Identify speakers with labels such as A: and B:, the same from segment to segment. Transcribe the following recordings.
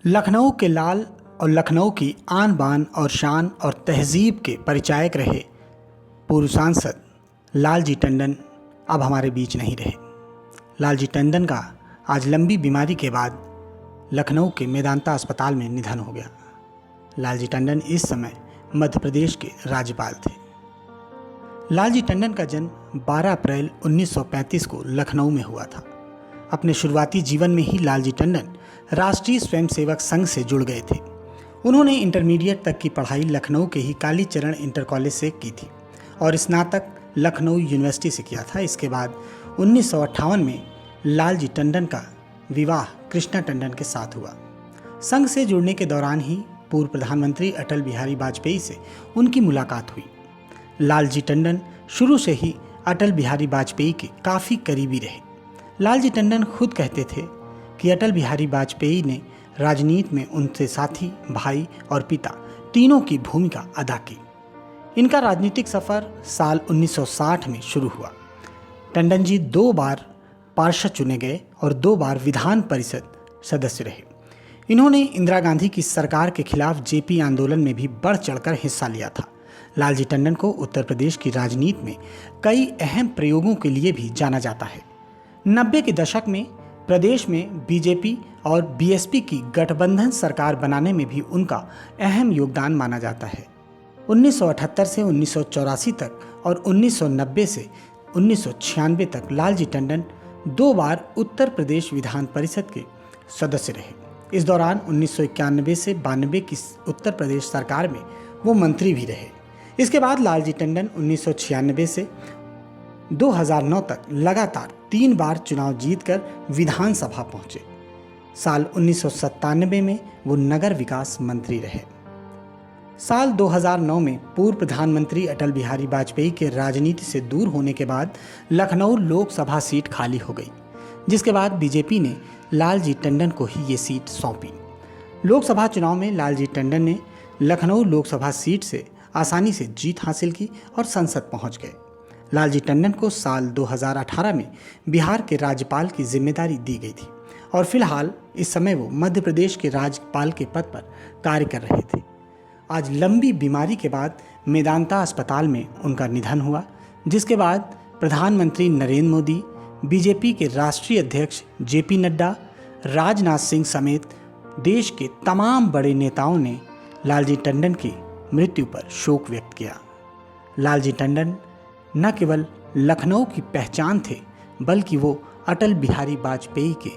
A: लखनऊ के लाल और लखनऊ की आन बान और शान और तहजीब के परिचायक रहे पूर्व सांसद लालजी टंडन अब हमारे बीच नहीं रहे। लालजी टंडन का आज लंबी बीमारी के बाद लखनऊ के मेदांता अस्पताल में निधन हो गया। लालजी टंडन इस समय मध्य प्रदेश के राज्यपाल थे। लालजी टंडन का जन्म 12 अप्रैल 1935 को लखनऊ में हुआ था। अपने शुरुआती जीवन में ही लालजी टंडन राष्ट्रीय स्वयंसेवक संघ से जुड़ गए थे। उन्होंने इंटरमीडिएट तक की पढ़ाई लखनऊ के ही कालीचरण इंटर कॉलेज से की थी और स्नातक लखनऊ यूनिवर्सिटी से किया था। इसके बाद 1958 में लालजी टंडन का विवाह कृष्णा टंडन के साथ हुआ। संघ से जुड़ने के दौरान ही पूर्व प्रधानमंत्री अटल बिहारी वाजपेयी से उनकी मुलाकात हुई। लालजी टंडन शुरू से ही अटल बिहारी वाजपेयी के काफ़ी करीबी रहे। लालजी टंडन खुद कहते थे कि अटल बिहारी वाजपेयी ने राजनीति में उनसे साथी, भाई और पिता तीनों की भूमिका अदा की। इनका राजनीतिक सफ़र साल 1960 में शुरू हुआ। टंडन जी 2 बार पार्षद चुने गए और 2 बार विधान परिषद सदस्य रहे। इन्होंने इंदिरा गांधी की सरकार के खिलाफ जेपी आंदोलन में भी बढ़ चढ़कर हिस्सा लिया था। लालजी टंडन को उत्तर प्रदेश की राजनीति में कई अहम प्रयोगों के लिए भी जाना जाता है। 90 के दशक में प्रदेश में बीजेपी और बीएसपी की गठबंधन सरकार बनाने में भी उनका अहम योगदान माना जाता है। 1978 से 1984 तक और 1990 से 1996 तक लालजी टंडन 2 बार उत्तर प्रदेश विधान परिषद के सदस्य रहे। इस दौरान 1991 से 92 की उत्तर प्रदेश सरकार में वो मंत्री भी रहे। इसके बाद लालजी टंडन 1996 से 2009 तक लगातार 3 बार चुनाव जीतकर विधानसभा पहुंचे। साल 1997 में वो नगर विकास मंत्री रहे। साल 2009 में पूर्व प्रधानमंत्री अटल बिहारी वाजपेयी के राजनीति से दूर होने के बाद लखनऊ लोकसभा सीट खाली हो गई, जिसके बाद बीजेपी ने लालजी टंडन को ही ये सीट सौंपी। लोकसभा चुनाव में लालजी टंडन ने लखनऊ लोकसभा सीट से आसानी से जीत हासिल की और संसद पहुंच गए। लालजी टंडन को साल 2018 में बिहार के राज्यपाल की जिम्मेदारी दी गई थी और फिलहाल इस समय वो मध्य प्रदेश के राज्यपाल के पद पर कार्य कर रहे थे। आज लंबी बीमारी के बाद मेदांता अस्पताल में उनका निधन हुआ, जिसके बाद प्रधानमंत्री नरेंद्र मोदी, बीजेपी के राष्ट्रीय अध्यक्ष जेपी नड्डा, राजनाथ सिंह समेत देश के तमाम बड़े नेताओं ने लालजी टंडन की मृत्यु पर शोक व्यक्त किया। लालजी टंडन न केवल लखनऊ की पहचान थे, बल्कि वो अटल बिहारी वाजपेयी के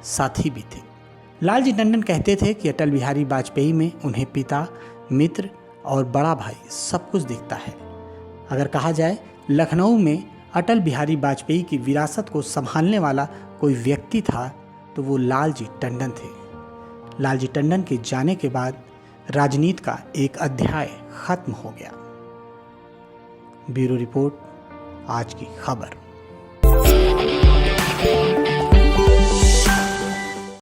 A: साथी भी थे। लालजी टंडन कहते थे कि अटल बिहारी वाजपेयी में उन्हें पिता, मित्र और बड़ा भाई सब कुछ दिखता है। अगर कहा जाए लखनऊ में अटल बिहारी वाजपेयी की विरासत को संभालने वाला कोई व्यक्ति था तो वो लालजी टंडन थे। लालजी टंडन के जाने के बाद राजनीति का एक अध्याय खत्म हो गया। ब्यूरो रिपोर्ट, आज की खबर।